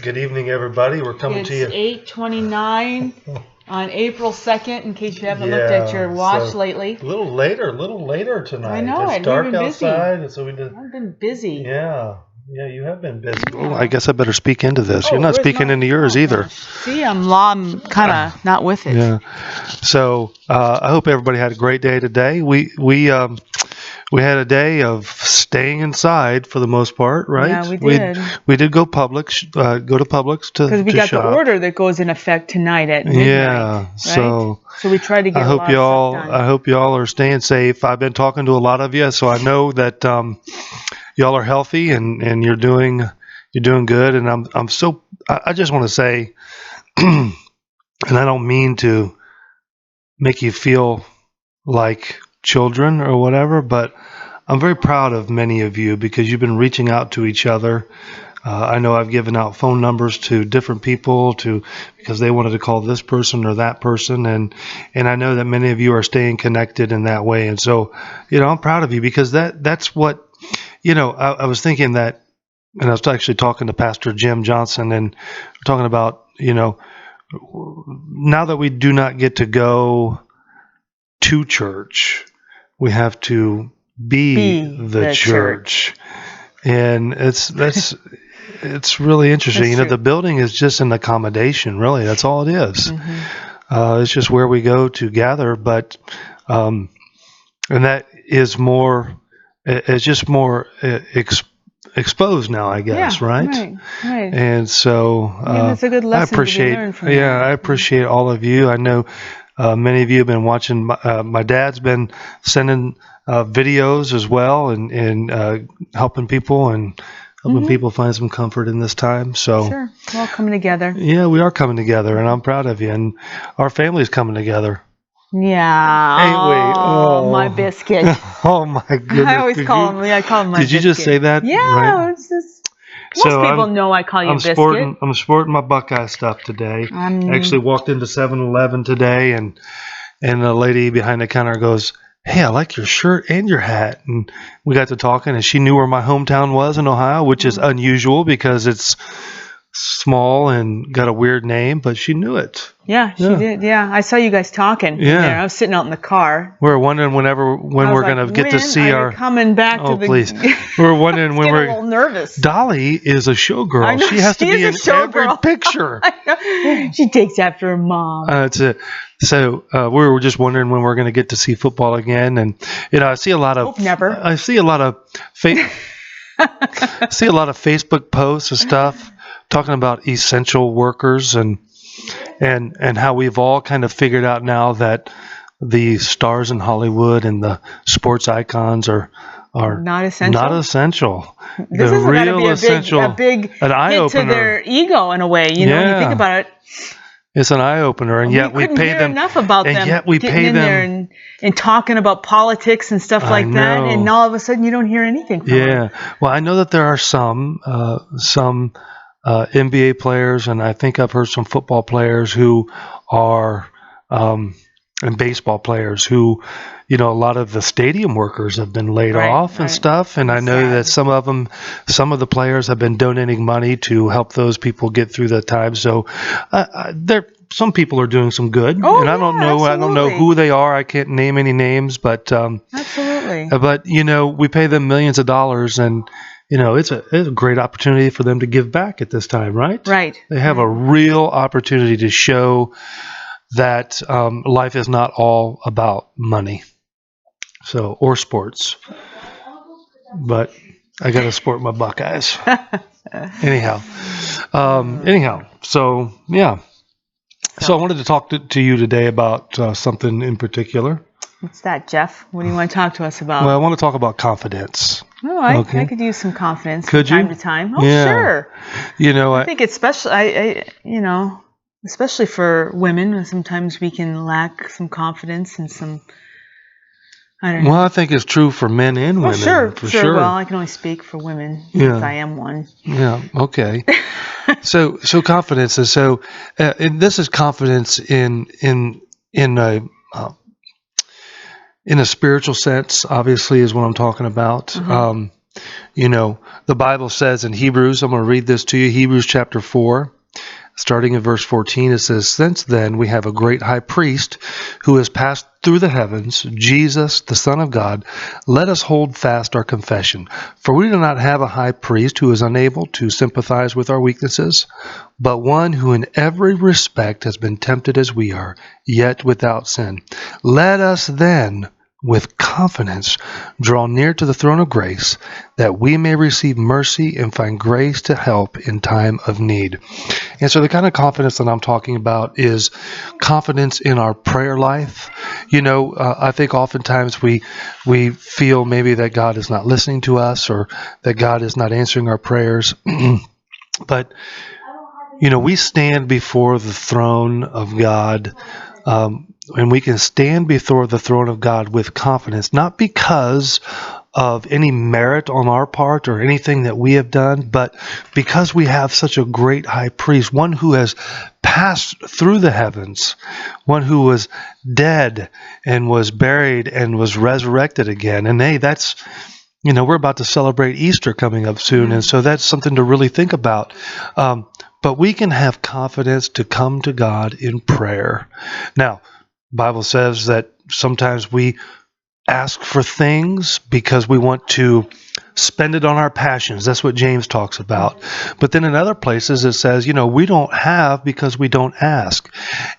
Good evening, everybody. We're coming It's to you. 8:29 on April 2nd, in case you haven't looked at your watch lately. A little later tonight. I know It's it. dark We've been busy. outside, and so we did. I've been busy. Yeah, you have been busy. Yeah. Well, I guess I better speak into this. You're not where's speaking my- into yours oh, either. gosh. See, I'm kind of not with it. Yeah. So I hope everybody had a great day today. We had a day of staying inside for the most part, right? Yeah, we did. We did go to Publix Because we got shop. the order that goes in effect tonight at midnight. Yeah, right? so we tried to get I a hope lot of y'all. stuff done. I hope y'all are staying safe. I've been talking to a lot of you, so I know that y'all are healthy and you're doing good. And I just want to say, and I don't mean to make you feel like children or whatever, but I'm very proud of many of you because you've been reaching out to each other. I know I've given out phone numbers to different people because they wanted to call this person or that person, and I know that many of you are staying connected in that way. And so, I'm proud of you because that's what, I was thinking that, and I was actually talking to Pastor Jim Johnson, and we're talking about, now that we do not get to go to church, we have to be the church. And it's really interesting. That's true. The building is just an accommodation, really. That's all it is. Mm-hmm. It's just where we go to gather, but and that is more. It's just more exposed now, I guess, Yeah, right? Right. And so that's a good lesson I appreciate. to be learned from Yeah, that. I appreciate all of you. I know many of you have been watching. My dad's been sending videos as well, and helping people and helping people find some comfort in this time. So Sure, we're all coming together. yeah, we are coming together, and I'm proud of you. And our family's coming together. Yeah. Hey, wait. Oh, my biscuit. Oh my goodness! I always call him. I call him my Did you biscuit. just say that? Yeah. Right? It's just, most people know I call you biscuit. I'm sporting my Buckeye stuff today. Actually walked into 7-Eleven today, and the lady behind the counter goes, "Hey, I like your shirt and your hat." And we got to talking, and she knew where my hometown was in Ohio, which is unusual because it's small and got a weird name, but she knew it. Yeah, she did. Yeah, I saw you guys talking. Yeah. There. I was sitting out in the car. We were wondering when we're going to get to see our. Coming back to the. Please. We were wondering when we're. A little nervous. Dolly is a showgirl. I know, she has to be in every showgirl. picture. She takes after her mom. That's it. So we were just wondering when we're going to get to see football again, and I see a lot of. Hope never. I see a lot of. See a lot of Facebook posts and stuff talking about essential workers and how we've all kind of figured out now that the stars in Hollywood and the sports icons are not essential. Not essential. This the is real be essential. A big an eye hit opener to their ego in a way. When you think about it. It's an eye opener, and yet we pay them enough about and them. Yet we getting pay in them there and talking about politics and stuff like that, and all of a sudden you don't hear anything from them. Well, I know that there are some NBA players, and I think I've heard some football players who are and baseball players who, a lot of the stadium workers have been laid off and stuff. And I know that some of the players have been donating money to help those people get through that time. So some people are doing some good. Oh, and I don't know. Absolutely. I don't know who they are. I can't name any names, but absolutely. But we pay them millions of dollars, and it's a great opportunity for them to give back at this time, right? Right. They have a real opportunity to show that life is not all about money, or sports. But I got to sport my Buckeyes. Anyhow, so yeah. So I wanted to talk to you today about something in particular. What's that, Jeff? What do you want to talk to us about? Well, I want to talk about confidence. Oh, I could use some confidence from time to time. Oh, yeah. Sure. I think especially, especially for women, sometimes we can lack some confidence and some. I don't know. Well, I think it's true for men and women. Sure. For sure. Well, I can only speak for women since I am one. Yeah. Okay. so confidence, and so and this is confidence in a spiritual sense. Obviously, is what I'm talking about. Uh-huh. You know, the Bible says in Hebrews, I'm going to read this to you, Hebrews chapter 4. Starting in verse 14, it says, "Since then we have a great high priest who has passed through the heavens, Jesus, the Son of God. Let us hold fast our confession. For we do not have a high priest who is unable to sympathize with our weaknesses, but one who in every respect has been tempted as we are, yet without sin. Let us then with confidence draw near to the throne of grace, that we may receive mercy and find grace to help in time of need." And so the kind of confidence that I'm talking about is confidence in our prayer life. You know, I think oftentimes we feel maybe that God is not listening to us or that God is not answering our prayers. But, you know, we stand before the throne of God, and we can stand before the throne of God with confidence, not because of any merit on our part or anything that we have done, but because we have such a great high priest, one who has passed through the heavens, one who was dead and was buried and was resurrected again. And hey, that's, you know, we're about to celebrate Easter coming up soon, and so that's something to really think about. But we can have confidence to come to God in prayer. Now, the Bible says that sometimes we ask for things because we want to spend it on our passions. That's what James talks about. But then in other places it says, you know, we don't have because we don't ask.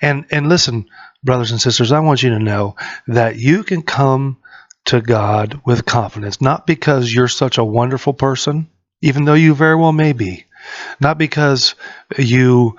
And listen, brothers and sisters, I want you to know that you can come to God with confidence, not because you're such a wonderful person, even though you very well may be, not because you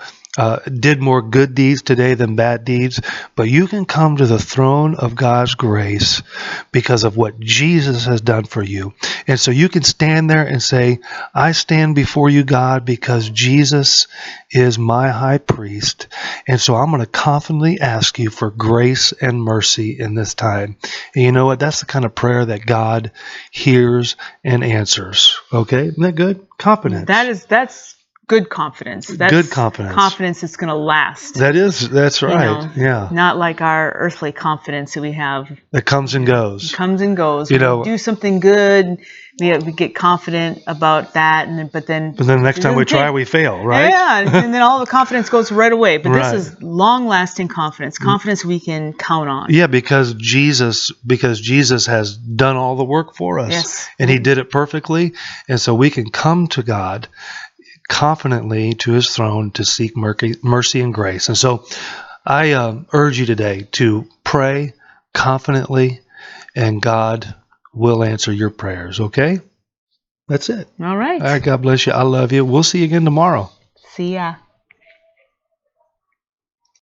did more good deeds today than bad deeds, but you can come to the throne of God's grace because of what Jesus has done for you. And so you can stand there and say, I stand before you, God, because Jesus is my high priest. And so I'm going to confidently ask you for grace and mercy in this time. And you know what? That's the kind of prayer that God hears and answers. Okay? Isn't that good? Confidence. That's good confidence. That's good confidence. Confidence that's going to last. That's right. You know, yeah. Not like our earthly confidence that we have. That comes and goes. It comes and goes. You know, we do something good, we get confident about that, but then the next time we try, we fail, right? Yeah, and then all the confidence goes right away. But Right. This is long-lasting confidence we can count on. Yeah, because Jesus has done all the work for us. Yes. And he did it perfectly. And so we can come to God confidently to his throne to seek mercy and grace. And so I urge you today to pray confidently, and God will answer your prayers, okay? That's it. All right. All right, God bless you. I love you. We'll see you again tomorrow. See ya.